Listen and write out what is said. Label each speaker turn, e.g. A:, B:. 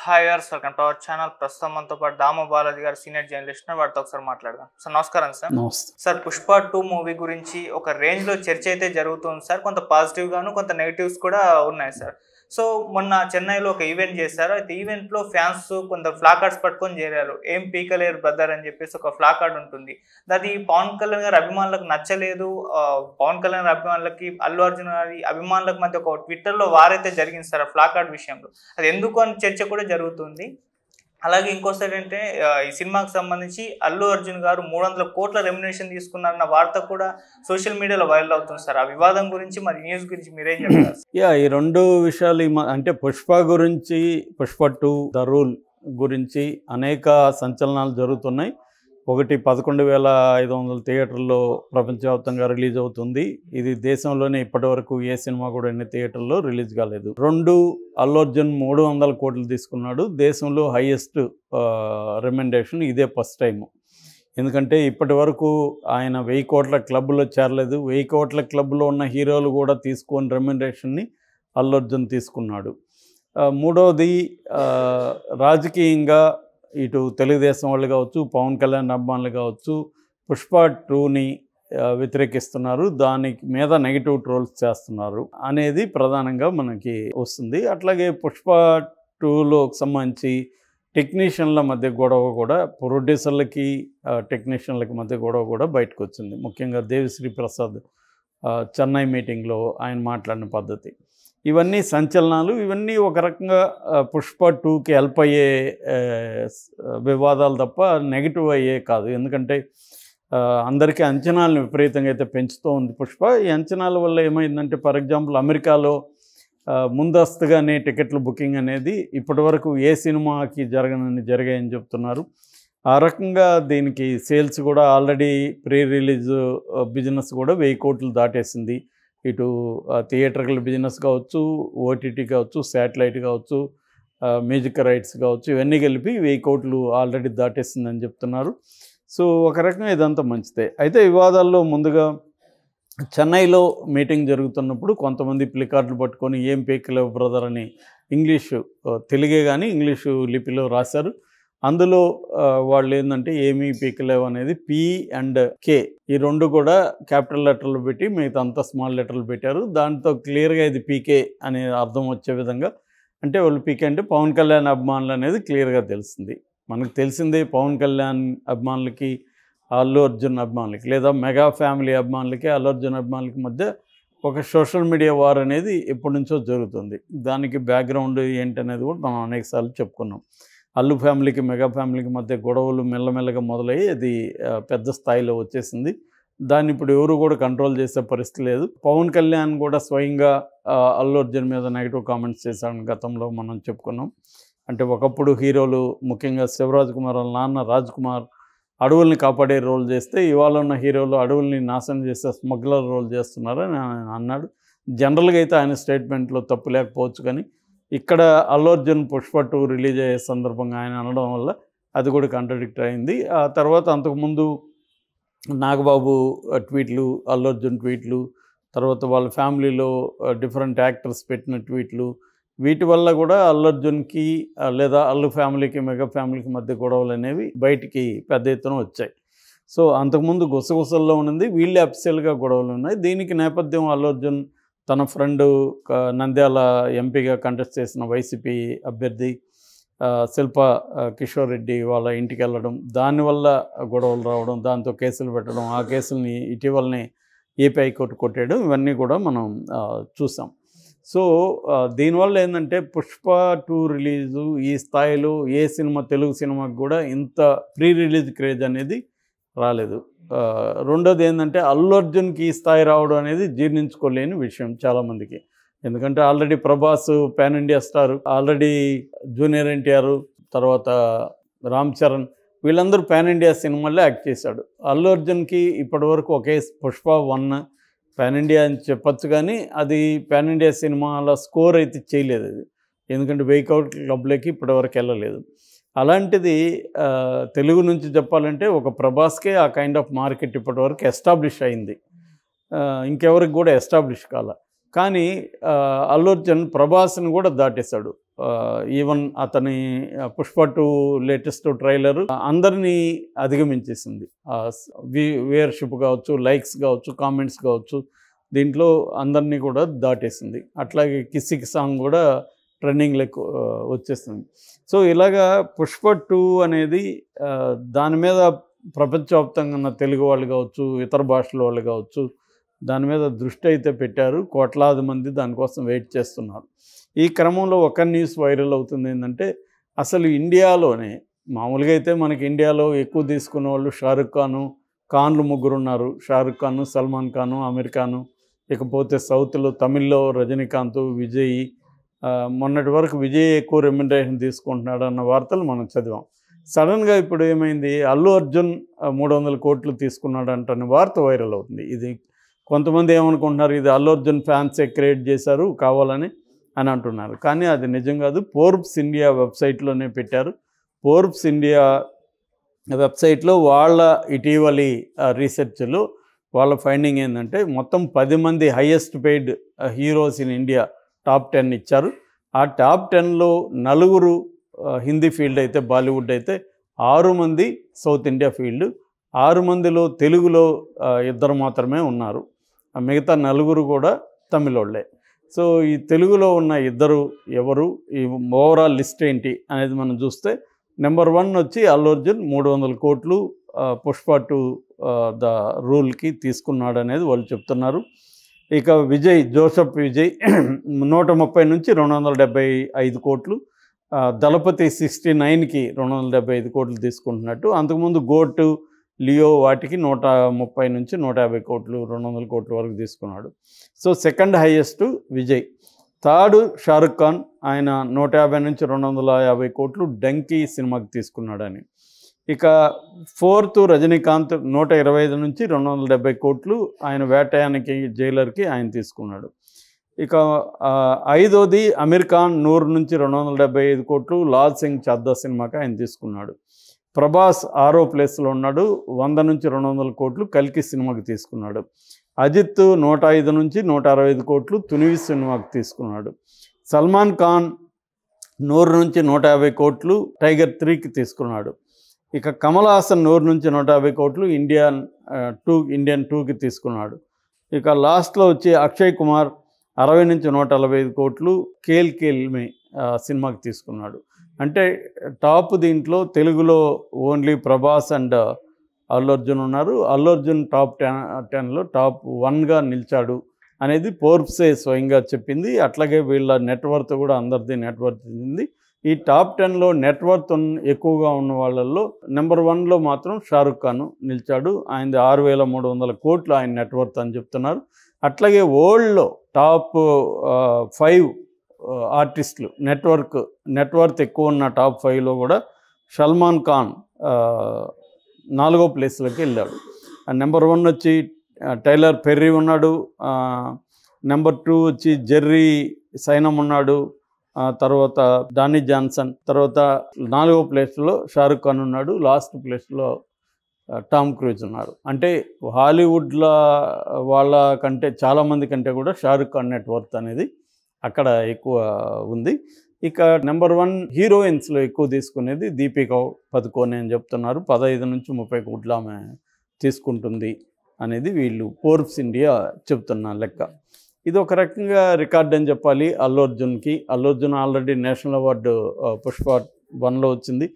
A: Hi గారు, welcome to our channel. ప్రస్తుతం మనతో పాటు దామ బాలాజీ గారు, సీనియర్ జర్నలిస్ట్, వాటితో ఒకసారి మాట్లాడదాం. సార్ నమస్కారం. సార్ పుష్ప 2 మూవీ గురించి ఒక రేంజ్ లో చర్చ అయితే జరుగుతుంది సార్. కొంత పాజిటివ్ గాను కొంత నెగిటివ్స్ కూడా ఉన్నాయి సార్. సో మొన్న చెన్నైలో ఒక ఈవెంట్ చేశారు. అయితే ఈవెంట్ లో ఫ్యాన్స్ కొంత ఫ్లాకార్డ్స్ పట్టుకొని చేరారు. ఏం పీకలేరు బ్రదర్ అని చెప్పేసి ఒక ఫ్లాకార్డ్ ఉంటుంది. అది పవన్ కళ్యాణ్ గారి అభిమానులకు నచ్చలేదు. పవన్ కళ్యాణ్ అభిమానులకి, అల్లు అర్జున్ గారి అభిమానులకు మధ్య ఒక ట్విట్టర్ లో వారైతే జరిగింది సార్ ఆ ఫ్లాకార్డ్ విషయంలో. అది ఎందుకు అని చర్చ కూడా జరుగుతుంది. అలాగే ఇంకోసారి అంటే ఈ సినిమాకి సంబంధించి అల్లు అర్జున్ గారు 300 కోట్ల రెమ్యునరేషన్ తీసుకున్నారన్న వార్త కూడా సోషల్ మీడియాలో వైరల్ అవుతుంది సార్. ఆ వివాదం గురించి మరి న్యూస్ గురించి మీరేం చెప్తారు?
B: ఈ రెండు విషయాలు అంటే పుష్ప గురించి, పుష్ప 2 ద రూల్ గురించి అనేక సంచలనాలు జరుగుతున్నాయి. ఒకటి 11,500 థియేటర్లో ప్రపంచవ్యాప్తంగా రిలీజ్ అవుతుంది. ఇది దేశంలోనే ఇప్పటి వరకు ఏ సినిమా కూడా ఎన్ని థియేటర్లో రిలీజ్ కాలేదు. 2 అల్లు అర్జున్ 300 కోట్లు తీసుకున్నాడు. దేశంలో హైయెస్ట్ రెమ్యునరేషన్ ఇదే ఫస్ట్ టైం. ఎందుకంటే ఇప్పటి వరకు ఆయన 1000 కోట్ల క్లబ్లో చేరలేదు. 1000 కోట్ల క్లబ్లో ఉన్న హీరోలు కూడా తీసుకొని రెమ్యునరేషన్ని అల్లు అర్జున్ తీసుకున్నాడు. మూడవది రాజకీయంగా ఇటు తెలుగుదేశం వాళ్ళు కావచ్చు, పవన్ కళ్యాణ్ అభిమానులు కావచ్చు, పుష్ప 2ని వ్యతిరేకిస్తున్నారు. దాని మీద నెగిటివ్ ట్రోల్స్ చేస్తున్నారు అనేది ప్రధానంగా మనకి వస్తుంది. అట్లాగే పుష్ప 2లో సంబంధించి టెక్నీషియన్ల మధ్య గొడవ కూడా, ప్రొడ్యూసర్లకి టెక్నీషియన్లకి మధ్య గొడవ కూడా బయటకు వచ్చింది. ముఖ్యంగా దేవిశ్రీ ప్రసాద్ చెన్నై మీటింగ్లో ఆయన మాట్లాడిన పద్ధతి, ఇవన్నీ సంచలనాలు. ఇవన్నీ ఒక రకంగా పుష్ప 2కి హెల్ప్ అయ్యే వివాదాలు తప్ప నెగిటివ్ అయ్యే కాదు. ఎందుకంటే అందరికీ అంచనాలను విపరీతంగా అయితే పెంచుతూ ఉంది పుష్ప. ఈ అంచనాల వల్ల ఏమైందంటే, ఫర్ ఎగ్జాంపుల్ అమెరికాలో ముందస్తుగానే టికెట్ల బుకింగ్ అనేది ఇప్పటివరకు ఏ సినిమాకి జరిగాయని చెప్తున్నారు. ఆ రకంగా దీనికి సేల్స్ కూడా ఆల్రెడీ ప్రీ రిలీజ్ బిజినెస్ కూడా 1000 కోట్లు దాటేసింది. ఇటు థియేటర్ల బిజినెస్ కావచ్చు, ఓటీటీ కావచ్చు, శాటిలైట్ కావచ్చు, మ్యూజిక్ రైట్స్ కావచ్చు, ఇవన్నీ కలిపి 1000 కోట్లు ఆల్రెడీ దాటేసిందని చెప్తున్నారు. సో ఒక రకంగా ఇదంతా మంచిదే. అయితే వివాదాల్లో ముందుగా చెన్నైలో మీటింగ్ జరుగుతున్నప్పుడు కొంతమంది ప్లికార్డులు పట్టుకొని ఏం పీకలేవు బ్రదర్ అని ఇంగ్లీషు, తెలుగే కానీ ఇంగ్లీషు లిపిలో రాశారు. అందులో వాళ్ళు ఏంటంటే ఏమీ పీకలేవు అనేది పి అండ్ కే, ఈ 2 కూడా క్యాపిటల్ లెటర్లు పెట్టి మిగతా అంతా స్మాల్ లెటర్లు పెట్టారు. దాంతో క్లియర్గా ఇది పీకే అనే అర్థం వచ్చే విధంగా, అంటే వాళ్ళు పీకే అంటే పవన్ కళ్యాణ్ అభిమానులు అనేది క్లియర్గా తెలిసింది. మనకు తెలిసిందే పవన్ కళ్యాణ్ అభిమానులకి, అల్లు అర్జున్ అభిమానులకి, లేదా మెగా ఫ్యామిలీ అభిమానులకి, అల్లు అర్జున్ అభిమానులకి మధ్య ఒక సోషల్ మీడియా వార్ అనేది ఎప్పటి నుంచో జరుగుతుంది. దానికి బ్యాక్గ్రౌండ్ ఏంటనేది కూడా మనం అనేకసార్లు చెప్పుకున్నాం. అల్లు ఫ్యామిలీకి, మెగా ఫ్యామిలీకి మధ్య గొడవలు మెల్లమెల్లగా మొదలయ్యి అది పెద్ద స్థాయిలో వచ్చేసింది. దాన్ని ఇప్పుడు ఎవరు కూడా కంట్రోల్ చేసే పరిస్థితి లేదు. పవన్ కళ్యాణ్ కూడా స్వయంగా అల్లు అర్జున్ మీద నెగిటివ్ కామెంట్స్ చేశాడని గతంలో మనం చెప్పుకున్నాం. అంటే ఒకప్పుడు హీరోలు, ముఖ్యంగా శివరాజ్ కుమార్ వాళ్ళ నాన్న రాజ్ కుమార్ అడవుల్ని కాపాడే రోల్ చేస్తే, ఇవాళ ఉన్న హీరోలు అడవుల్ని నాశనం చేసే స్మగ్లర్ రోల్ చేస్తున్నారని ఆయన అన్నాడు. జనరల్గా అయితే ఆయన స్టేట్మెంట్లో తప్పు లేకపోవచ్చు, కానీ ఇక్కడ అల్లు అర్జున్ పుష్ప 2 రిలీజ్ అయ్యే సందర్భంగా ఆయన అనడం వల్ల అది కూడా కాంట్రడిక్ట్ అయింది. ఆ తర్వాత అంతకుముందు నాగబాబు ట్వీట్లు, అల్లు అర్జున్ ట్వీట్లు, తర్వాత వాళ్ళ ఫ్యామిలీలో డిఫరెంట్ యాక్టర్స్ పెట్టిన ట్వీట్లు, వీటి వల్ల కూడా అల్లు అర్జున్కి లేదా అల్లు ఫ్యామిలీకి, మెగా ఫ్యామిలీకి మధ్య గొడవలు అనేవి బయటికి పెద్ద ఎత్తున వచ్చాయి. సో అంతకుముందు గుసగుసల్లో ఉన్నది, వీళ్ళే అఫీషియల్గా గొడవలు ఉన్నాయి. దీనికి నేపథ్యం అల్లు అర్జున్ తన ఫ్రెండు నంద్యాల ఎంపీగా కంటెస్ట్ చేసిన వైసీపీ అభ్యర్థి శిల్పా కిషోర్ రెడ్డి వాళ్ళ ఇంటికి వెళ్ళడం, దానివల్ల గొడవలు రావడం, దాంతో కేసులు పెట్టడం, ఆ కేసుల్ని ఇటీవలనే ఏపీ హైకోర్టు కొట్టేయడం, ఇవన్నీ కూడా మనం చూసాం. సో దీనివల్ల ఏంటంటే పుష్ప 2 రిలీజు ఈ స్థాయిలో ఏ సినిమా, తెలుగు సినిమాకి కూడా ఇంత ప్రీ రిలీజ్ క్రేజ్ అనేది రాలేదు. రెండోది ఏంటంటే అల్లు అర్జున్కి ఈ స్థాయి రావడం అనేది జీర్ణించుకోలేని విషయం చాలామందికి. ఎందుకంటే already Prabhas pan India star, already junior NTR, తర్వాత రామ్ చరణ్, వీళ్ళందరూ పాన్ ఇండియా సినిమాల్లో యాక్ట్ చేశాడు. అల్లు అర్జున్కి ఇప్పటివరకు ఒకే పుష్ప 1 పాన్ ఇండియా అని చెప్పచ్చు, కానీ అది పాన్ ఇండియా సినిమాల స్కోర్ అయితే చేయలేదు అది. ఎందుకంటే 1000 కోట్ల క్లబ్లోకి ఇప్పటివరకు వెళ్ళలేదు. అలాంటిది తెలుగు నుంచి చెప్పాలంటే ఒక ప్రభాస్కే ఆ కైండ్ ఆఫ్ మార్కెట్ ఇప్పటివరకు ఎస్టాబ్లిష్ అయింది, ఇంకెవరికి కూడా ఎస్టాబ్లిష్ కాల. కానీ అల్లు అర్జున్ ప్రభాస్ని కూడా దాటేశాడు. ఈవెన్ అతని పుష్ప 2 లేటెస్ట్ ట్రైలర్ అందరినీ అధిగమించేసింది. వ్యూయర్షిప్ కావచ్చు, లైక్స్ కావచ్చు, కామెంట్స్ కావచ్చు, దీంట్లో అందరినీ కూడా దాటేసింది. అట్లాగే కిసిక్ సాంగ్ కూడా ట్రెండింగ్లోకి వచ్చేసింది. సో ఇలాగా పుష్ప 2 అనేది దాని మీద ప్రపంచవ్యాప్తంగా ఉన్న తెలుగు వాళ్ళు కావచ్చు, ఇతర భాషల వాళ్ళు కావచ్చు, దాని మీద దృష్టి అయితే పెట్టారు. కోట్లాది మంది దానికోసం వెయిట్ చేస్తున్నారు. ఈ క్రమంలో ఒక న్యూస్ వైరల్ అవుతుంది ఏంటంటే, అసలు ఇండియాలోనే మామూలుగా అయితే మనకి ఇండియాలో ఎక్కువ తీసుకున్న వాళ్ళు షారుఖ్ ఖాన్లు ముగ్గురు ఉన్నారు. షారుఖ్ ఖాన్, సల్మాన్ ఖాన్, ఆమిర్ ఖాన్, ఇకపోతే సౌత్లో తమిళ్లో రజనీకాంత్, విజయ్. మొన్నటి వరకు విజయ్ ఎక్కువ రెమ్యునరేషన్ తీసుకుంటున్నాడు అన్న వార్తలు మనం చదివాం. సడన్గా ఇప్పుడు ఏమైంది, అల్లు అర్జున్ 300 కోట్లు తీసుకున్నాడు అంటనే వార్త వైరల్ అవుతుంది. ఇది కొంతమంది ఏమనుకుంటున్నారు, ఇది అల్లు అర్జున్ ఫ్యాన్సే క్రియేట్ చేశారు కావాలని అని అంటున్నారు. కానీ అది నిజం కాదు. ఫోర్బ్స్ ఇండియా వెబ్సైట్లోనే పెట్టారు. ఫోర్బ్స్ ఇండియా వెబ్సైట్లో వాళ్ళ ఇటీవలి రీసెర్చ్లో వాళ్ళ ఫైండింగ్ ఏంటంటే, మొత్తం 10 మంది highest paid heroes in India top 10 ఇచ్చారు. ఆ టాప్ 10లో 4 హిందీ ఫీల్డ్ అయితే, బాలీవుడ్ అయితే 6 మంది సౌత్ ఇండియా ఫీల్డ్, 6 మందిలో తెలుగులో 2 మాత్రమే ఉన్నారు. మిగతా 4 కూడా తమిళోళ్ళే. సో ఈ తెలుగులో ఉన్న 2 ఎవరు, ఈ ఓవరాల్ లిస్ట్ ఏంటి అనేది మనం చూస్తే, నెంబర్ 1 వచ్చి అల్లు అర్జున్ 300 కోట్లు పుష్ప 2 ద రూల్కి తీసుకున్నాడు అనేది వాళ్ళు చెప్తున్నారు. ఇక విజయ్, జోసెఫ్ విజయ్ 130 నుంచి 275 కోట్లు, దళపతి 69కి 275 కోట్లు తీసుకుంటున్నట్టు. అంతకుముందు గోటు, లియో వాటికి 130 నుంచి 150 కోట్లు, 200 కోట్ల వరకు తీసుకున్నాడు. So second highest Vijay. Third Shahrukh Khan, ఆయన 150 నుంచి 250 కోట్లు డంకీ సినిమాకి తీసుకున్నాడని. ఇక ఫోర్త్ రజనీకాంత్ 125 నుంచి 270 కోట్లు, ఆయన వేటయానికి జైలర్కి ఆయన తీసుకున్నాడు. ఇక ఐదోది అమీర్ ఖాన్ 100 నుంచి 275 కోట్లు, లాల్ సింగ్ చద్దా సినిమాకి ఆయన తీసుకున్నాడు. ప్రభాస్ 6వ ప్లేస్లో ఉన్నాడు, 100 నుంచి 200 కోట్లు కల్కి సినిమాకి తీసుకున్నాడు. అజిత్ 105 నుంచి 165 కోట్లు తునివి సినిమాకి తీసుకున్నాడు. సల్మాన్ ఖాన్ 100 నుంచి 150 కోట్లు టైగర్ 3కి తీసుకున్నాడు. ఇక కమల్ హాసన్ 100 నుంచి 150 కోట్లు ఇండియన్ 2కి తీసుకున్నాడు. ఇక లాస్ట్లో వచ్చి అక్షయ్ కుమార్ 60 నుంచి 145 కోట్లు కేల్మే సినిమాకి తీసుకున్నాడు. అంటే టాప్ దీంట్లో తెలుగులో ఓన్లీ ప్రభాస్ అండ్ అల్లు అర్జున్ ఉన్నారు. అల్లు అర్జున్ టాప్ 10లో టాప్ 1గా నిలిచాడు అనేది ఫోర్బ్సే స్వయంగా చెప్పింది. అట్లాగే వీళ్ళ నెట్వర్త్ కూడా అందరిది నెట్వర్త్ ఉంది. ఈ టాప్ 10లో నెట్వర్త్ ఎక్కువగా ఉన్న వాళ్ళల్లో నెంబర్ 1లో మాత్రం షారుఖ్ ఖాన్ నిలిచాడు. ఆయనది 6300 కోట్లు ఆయన నెట్వర్త్ అని చెప్తున్నారు. అట్లాగే వరల్డ్లో టాప్ 5 ఆర్టిస్టులు నెట్వర్త్ ఎక్కువ ఉన్న టాప్ 5లో కూడా సల్మాన్ ఖాన్ 4వ ప్లేస్లోకి వెళ్ళాడు. నెంబర్ 1 వచ్చి టైలర్ పెర్రీ ఉన్నాడు. నెంబర్ 2 వచ్చి జెర్రీ సైనం ఉన్నాడు. తర్వాత డానీ జాన్సన్. తర్వాత 4వ ప్లేస్లో షారుఖ్ ఖాన్ ఉన్నాడు. లాస్ట్ ప్లేస్లో టామ్ క్రూజ్ ఉన్నారు. అంటే హాలీవుడ్ల వాళ్ళ కంటే చాలామంది కంటే కూడా షారుఖ్ ఖాన్ నెట్వర్త్ అనేది అక్కడ ఎక్కువ ఉంది. ఇక నెంబర్ 1 హీరోయిన్స్లో ఎక్కువ తీసుకునేది దీపికా పదుకోనే అని చెప్తున్నారు. 15 నుంచి 30 కోట్లు ఆమె తీసుకుంటుంది అనేది వీళ్ళు ఫోర్బ్స్ ఇండియా చెప్తున్న లెక్క. ఇది ఒక రకంగా రికార్డ్ అని చెప్పాలి అల్లు అర్జున్కి. Allu Arjun already national award Pushpa 1లో వచ్చింది.